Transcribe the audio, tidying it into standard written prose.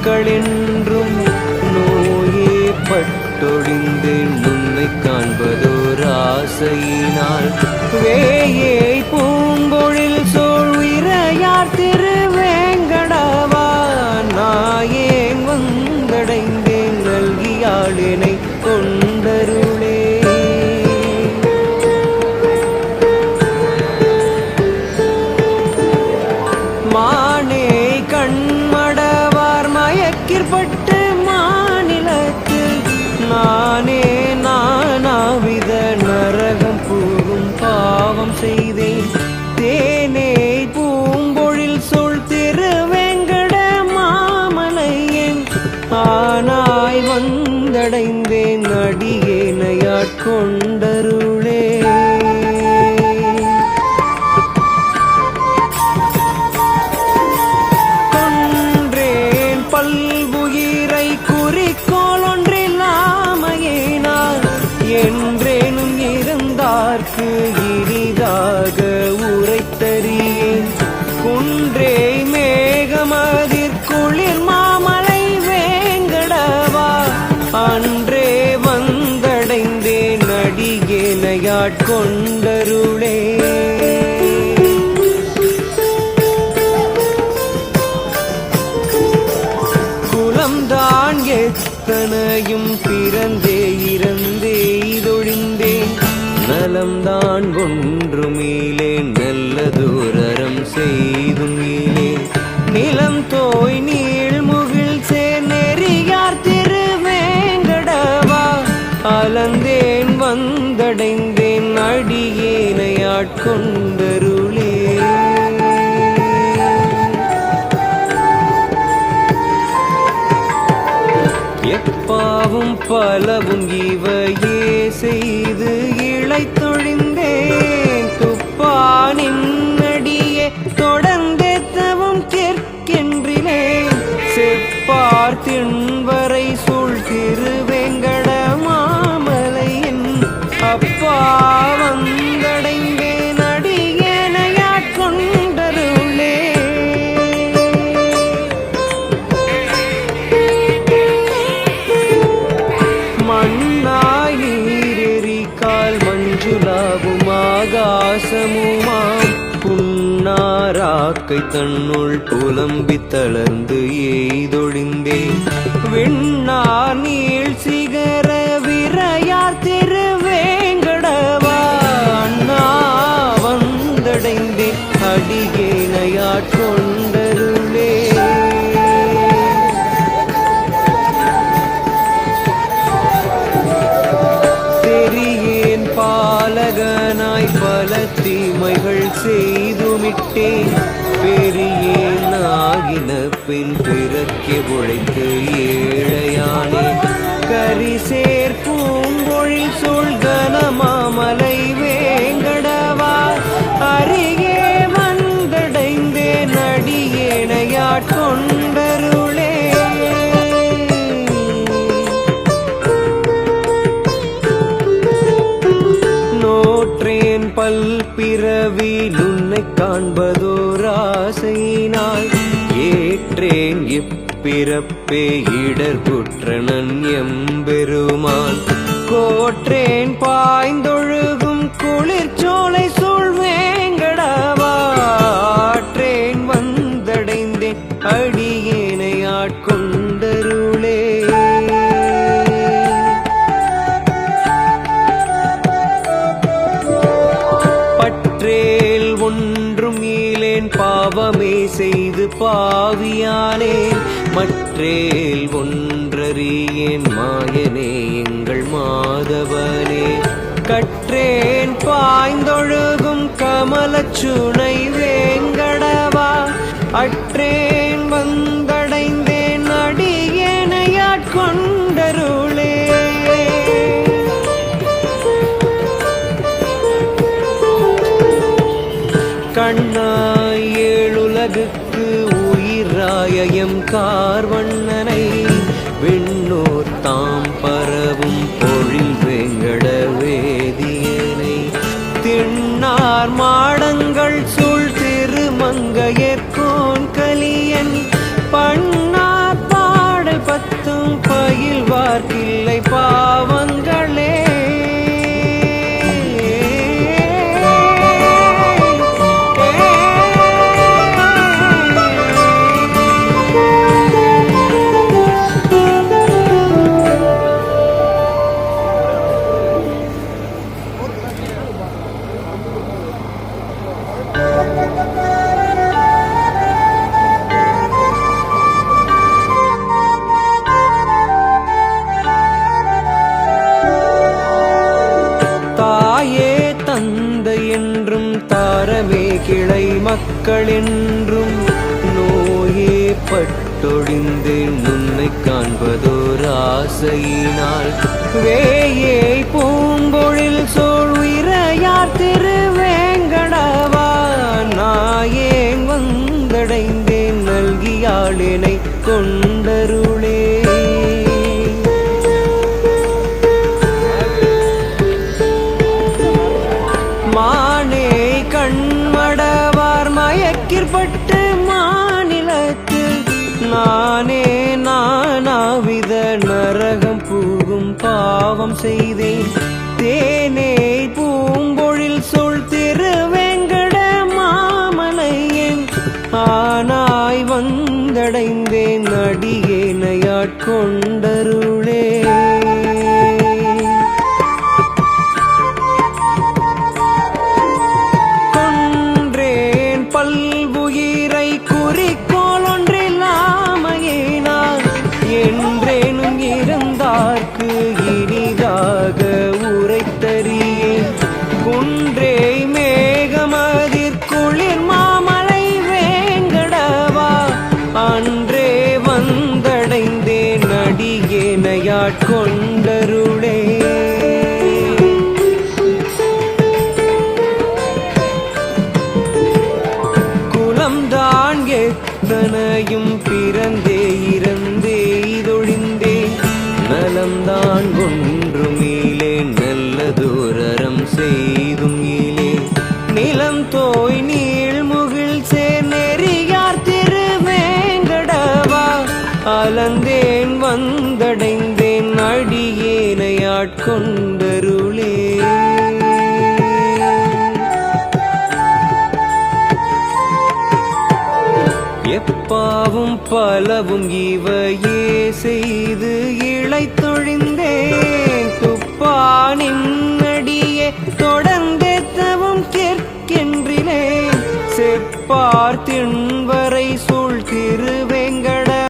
நாட்களென்றும் நோயே பட்டொழிந்தேன் உன்னை காண்பதோர் ஆசையினால் வேயை பூம்பொழில் சோழ்விரையார் திருவேங்கடவா நாயேன் வந்தடைந்தேன் நல்கியாளினை கொண்டருளே. மானே கண்மடவார் மயக்கிற்பட்டு மாநிலத்தில் நானே நானாவித நரகம் புகும் பாவம் செய்தேன். தேனே பூம்பொழில் சொல் திருவேங்கட மாமலையன் ஆனாய் வந்தடைந்தேன் அடியேனையாட்கொண்டருளே. கொன்றேன் பல்வுயிரை குறிக்கோள் ஒன்றில்லாமையினால் என்றேனும் இருந்தார்க்கு இனிதாக உரைத்தறியேன். குன்றே மேகமதிர் குளிர் மாமலை வேங்கடவா அன்றே வந்தடைந்தேன் அடியேனையாட்கொண்டருளே. குலம்தான் எத்தனையும் பிறந்தே இறந்தே இதொழிந்தேன் நலம்தான் ஒன்றுமீலேன் நல்லதோரம் செய்தும் மீளேன். நிலம் தோய் நீள்முகில் சேர் நெறியார் திருவேங்கடவா அலந்தேன் வந்தடைந்தேன் அடியேனையாட்கொண்டருளே. எப்பாவும் பலவும் இவையே செய்து இழைத்தொழிந்தேன் துப்பானின் அடியே தொடர்ந்தெத்தவும் கேட்கின்றிலேன். செப்பார் திண்வரை சூழ் திருவேங்கட மாமலையின் அப்பா வந்தடைந்தேன் அடியேனையாட்கொண்டருளே. மண்ணாய் நீரெறி கால் மஞ்சுளாவும் ஆகாசமுமாம் புன்னாராக்கை தன்னுள் புலம்பி தளர்ந்து எய்தொழிந்தேன். விண்ணார் நீள் சிகர விரையார் திருவேங்கடவா அண்ணா வந்தடைந்தேன் அடியேனையாட்கொண்டருளே. தெரியேன் பாலகனாய் பல தீமைகள் செய்துமிட்டேன். பெரியேன் ஆகின பின் பிறக்கே உழைத்து ஏழையானே. கரிசேர் பூம்பொழில் சூழ்கன மாமலை வேங்கடவா அருகே வந்தடைந்தேன் அடியேனையாட்கொண்டருளே. நோற்றேன் பல்பிறவியில் உன்னை காண்பதோர் ஆசையினால் ஏற்றேன் இப்பிறப்பே இடர்குற்றனன் எம்பெருமான். கோற்றேன் பாய்ந்தொழுகும் குளிர்ச்சோலை சூழ்வேங்கடவா ஆற்றேன் வந்தடைந்தேன் அடியேனையாட்கொண்டருளே. பற்றேல் ஒன்றும் ஈலேன் பாவமே செய்து பாவியானேன். மற்றேல் ஒன்றறியேன் மாயனே எங்கள் மாதவனே. கற்றேன் பாய்ந்தொழுகும் கமலச்சுனை வேங்கடவா அற்றேன் வந்தடைந்தேன் அடியேனையாட்கொண்டருளே. கண்ணாய் ஏழுலகுக்கு உயிராயம் கார்வண்ணனை விண்ணோர் தாம் பரவும் பொழில் வேங்கட வேதியனை. திண்ணார் மாடங்கள் சூழ் திருமங்கையர்கோன் கலியன் பண்ணார் தாயே தந்தை என்றும் தாரமே கிளை மக்கள் என்றும் நோயே பட்டொழிந்தேன் உன்னை காண்பதோர் ஆசையினால் வேயே பூம்பொழில் சோழ் உயிரையார் திருவேங்கடவா நாயேன் வந்தடைந்தேன் நல்கியாளினை கொண்டருளே. மானே கண்மடவார் மயக்கிற்பட்டு மாநிலத்து நானே நானாவித நரகம் பூகும் பாவம் செய்தேன் தேனே பூம்பொழில் சொல் திருவேங்கட மாமலையேன் ஆனாய் வந்தடைந்தேன் அடியேனையாட்கொண்டருளே. பல்வுயிரை குறிக்கோள் ஒன்றில்லாமையினால் என்றேனும் இருந்தார்க்கு இனிதாக உரைத்தறியேன் குன்றே மேகமதிர்குளிர் மாமலை வேங்கடவா அன்றே வந்தடைந்தேன் அடியேனையாட்கொண்டருளே. எத்தனையும் பிறந்தே இறந்தே இதொழிந்தே நலம்தான் ஒன்றும் ஈலே நல்லதோரம் செய்தும் ஈலே நிலம் தோய் நீள்முகில் சேர் நெறியார் திருவேங்கடவா அலந்தேன் வந்தடைந்தேன் அடியேனையாட்கொண்டருளே. எப்பாவும் பலவும் இவையே செய்து இழைத்தொழிந்தேன் துப்பானின் அடியே தொடர்ந்தெத்தவும் கேட்கின்றினேன் செப்பார் திண்வரை சூழ் திருவேங்கட